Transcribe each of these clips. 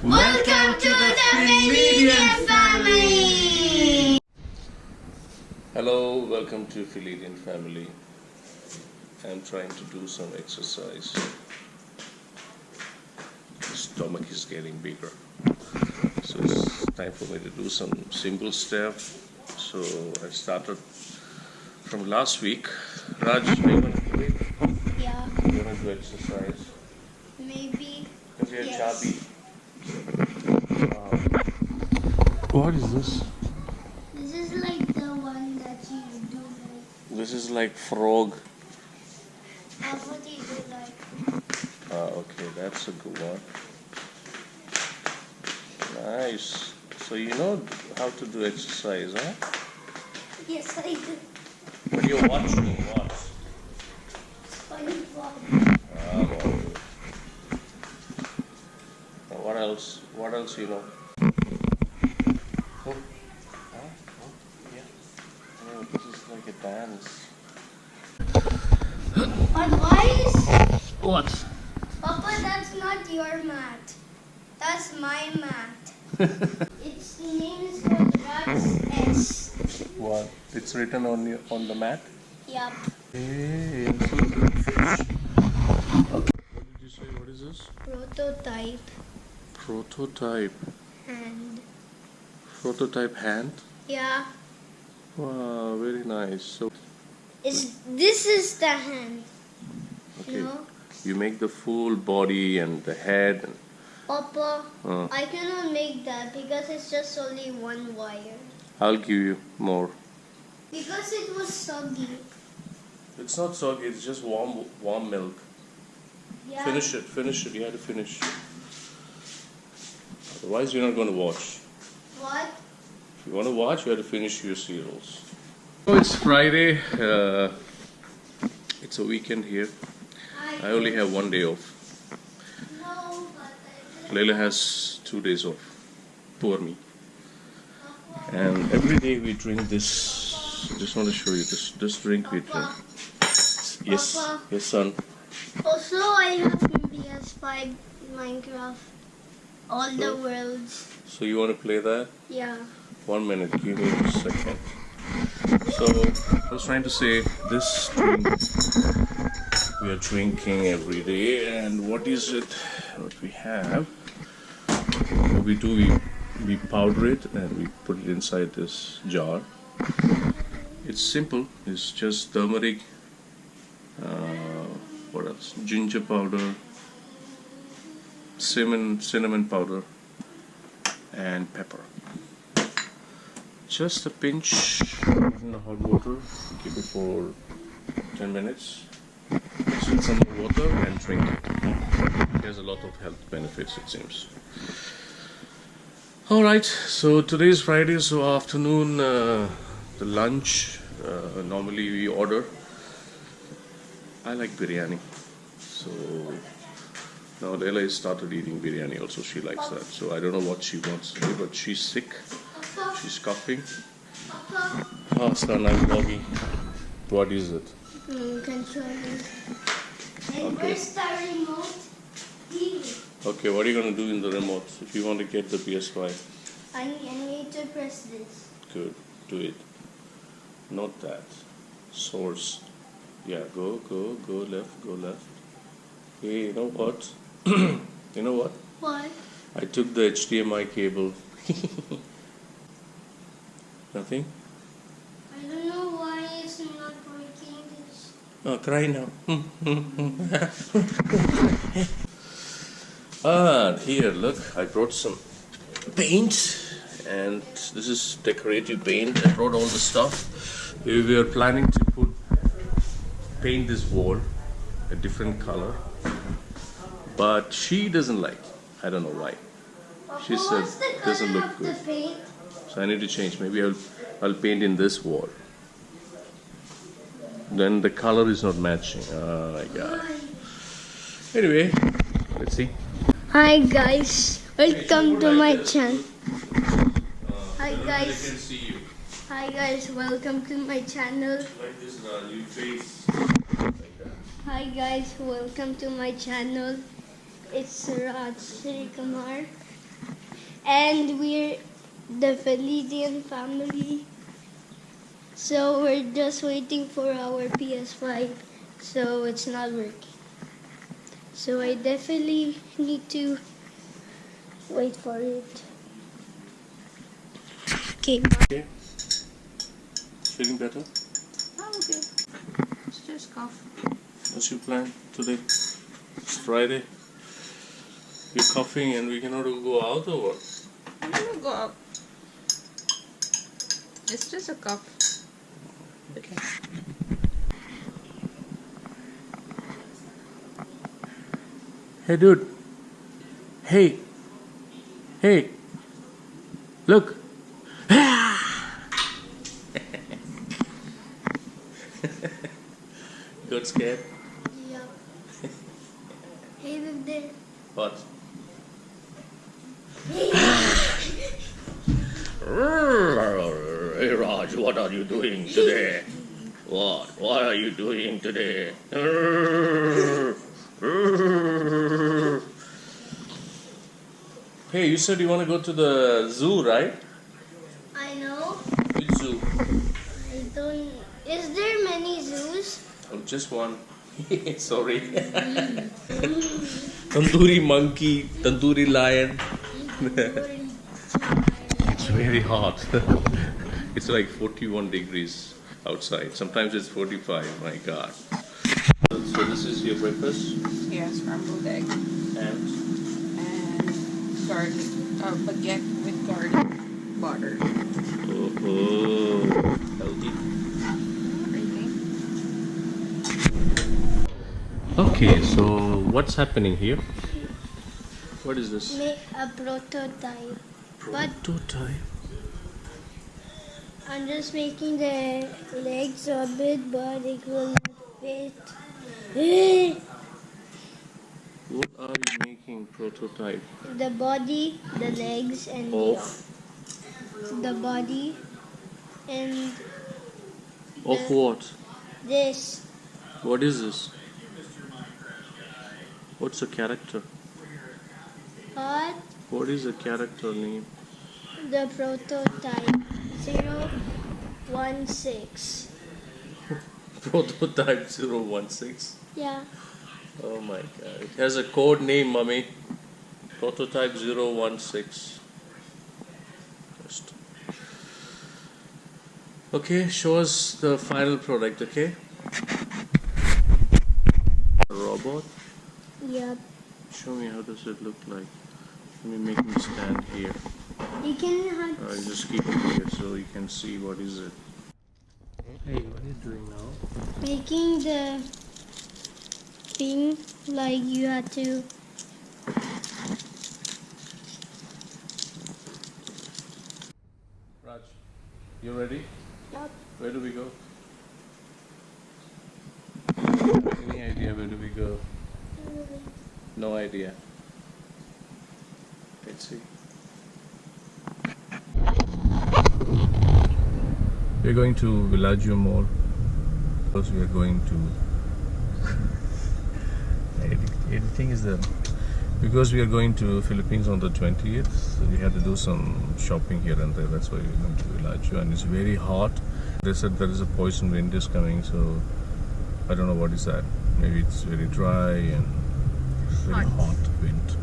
Welcome to the Filidian Family! Hello, welcome to Filidian Family. I'm trying to do some exercise. The stomach is getting bigger. So it's time for me to do some simple stuff. So I started from last week. Raj, are you going to do it? Yeah, You're going to do exercise? maybe. Because you're Yes. chubby. What is this? This is like the one that you do like. This is like frog. What do you do like? Okay, that's a good one. Nice. So you know how to do exercise, huh? Yes, I do. But you're watching what? SpongeBob. Well, what else? What else you know? Oh, huh? Oh, yeah. Oh, this is like a dance. But why is... What? Papa, that's not your mat. That's my mat. Its name is called Rats S. What? It's written on the mat. Yup. Hey, and so is it fish. Okay. What did you say? What is this? Prototype Prototype. hand. Prototype hand. Yeah. Wow, very nice. So This is the hand. okay, No? you make the full body and the head. And, Papa, uh, I cannot make that because it's just only one wire. I'll give you more. Because it was soggy. It's not soggy. It's just warm milk. Yeah. Finish it. You have to finish. Otherwise, you're not going to watch. What? If you want to watch, you have to finish your cereals. So it's Friday. It's a weekend here. I only have one day off. No, but Leila has 2 days off. Poor me. And every day we drink this. Just want to show you this drink we drink. Yes, Papa. yes, son. also I have PS5 Minecraft. All the So? worlds. So you want to play that? Yeah. 1 minute. Give me a second. So I was trying to say this drink we are drinking every day, and what is it? What we have? What we do? We powder it and we put it inside this jar. It's simple. It's just turmeric. What else? Ginger powder, cinnamon powder, and pepper. Just a pinch in the hot water. Keep it for 10 minutes. Mix with some water and drink it. It has a lot of health benefits, it seems. Alright, so today is Friday, so afternoon, the lunch, normally we order. I like biryani, so now Leila has started eating biryani also, she likes that. So I don't know what she wants to do, but she's sick, Papa, she's coughing. Papa. Oh son, I'm vlogging. What is it? Controller. And Okay. where's the remote? Here. Okay, what are you going to do in the remote if you want to get the PS5? I need to press this. Good, do it. Not that. Source. Yeah, go left. Hey, you know what? You know what? What? I took the HDMI cable. Nothing? I don't know why it's not working. This. Oh, cry now. Here, look, I brought some paint, and this is decorative paint. I brought all the stuff. We are planning to paint this wall a different color, but she doesn't like it. I don't know why. She Papa, said what's the it doesn't color look of good. the paint? So I need to change. Maybe I'll paint in this wall. Then the color is not matching. Oh my god. Anyway, let's see. Hi guys, welcome to my channel. Hi They guys. can see you. Hi guys, welcome to my channel. Like this, you face like that. Hi guys, welcome to my channel. It's Raj Sri Kumar. And we're the Filidian family. So we're just waiting for our PS5. So it's not working. So I definitely need to wait for it. Okay. Okay. Feeling better? Oh, okay. It's just cough. What's your plan today? It's Friday. You're coughing and we cannot go out or what? I'm gonna go out. It's just a cough. Okay. Hey dude. Hey. Hey. Look. Got scared? Yeah. Hey, look there. What? Hey Raj, what are you doing today? What are you doing today? Hey, you said you want to go to the zoo, right? I know. Which zoo? I don't. Is there many zoos? Oh, just one. Sorry. Tandoori monkey, tandoori lion. It's very hot. It's like 41 degrees outside. Sometimes it's 45. My God. So this is your breakfast Yeah, scrambled egg and and garlic, baguette with garlic butter. oh, healthy. Really? Okay, so what's happening here? What is this? Make a prototype. But Prototype. I'm just making the legs of it, but it will not fit. What are you making prototype The body, the legs, and of? the body, and Of what? this. What is this? What's a character? What? What is a character name? The prototype 016. Prototype 016. Yeah. Oh my God. It has a code name, mummy. Prototype 016. Just. Okay, show us the final product, okay? A robot. Yep. Show me how does it look like. Let me make me stand here. You can I'll just keep it here so you can see what is it. Hey, what are you doing now? making the thing like you have to. Raj, you ready? Yep. Where do we go? Any idea where do we go? No idea. Let's see. We're going to Villaggio Mall because we are going to editing is the because we are going to Philippines on the 20th, so we had to do some shopping here and there. That's why we're going to Villaggio, and it's very hot. They said there is a poison wind is coming, so I don't know what is that. Maybe it's very dry and very hot wind.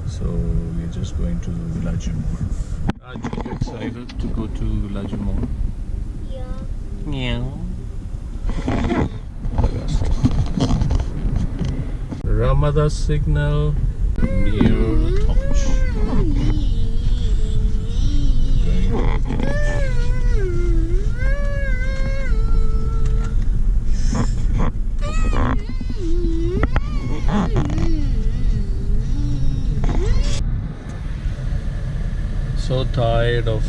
So we're just going to Villaggio Mall. Are you excited to go to Villaggio Mall? Yeah. Meow. Ramada signal near touch. So tired of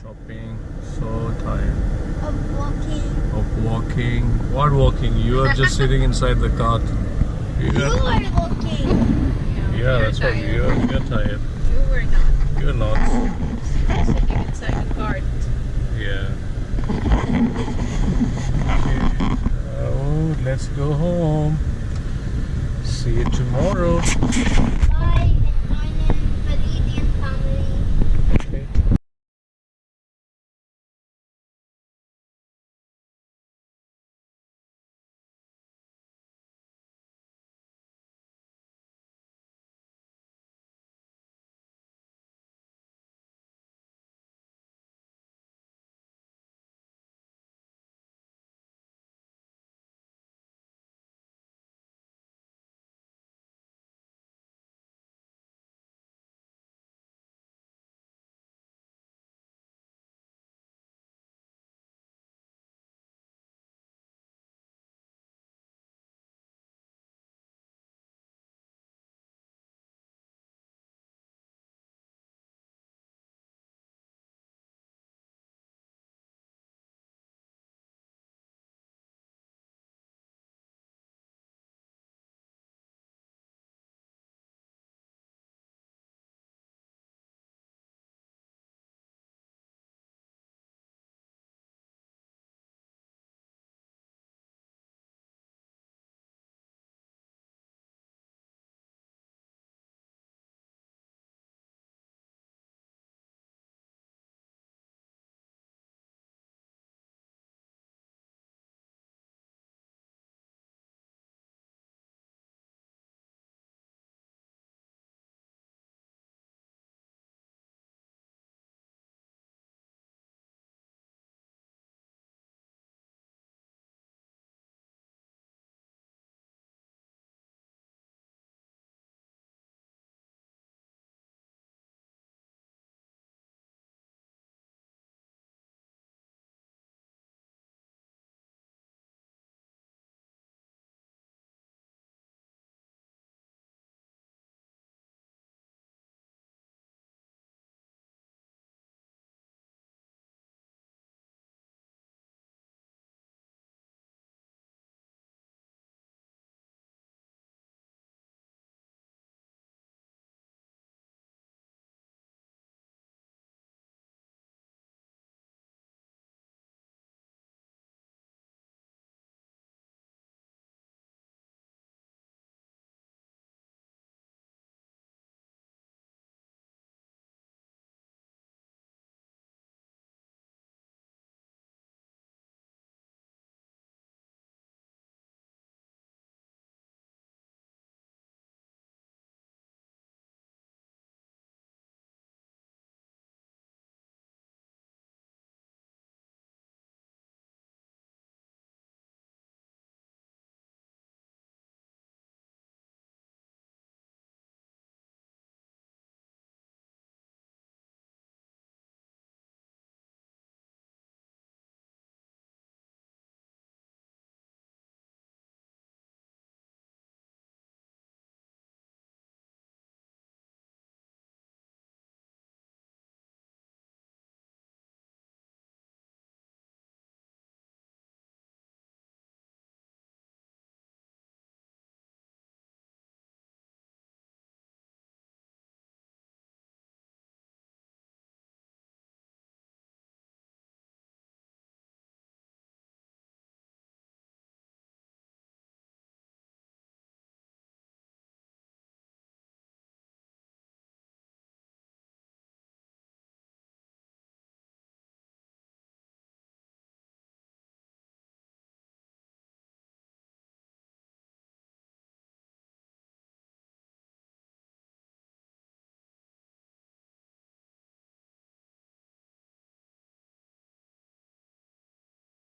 shopping, so tired Of walking. of walking. What walking? You are just sitting inside the cart. You are walking. Yeah, that's what you're tired. You were not. You're not. Sitting inside the cart. Yeah. Okay. Oh, let's go home. See you tomorrow.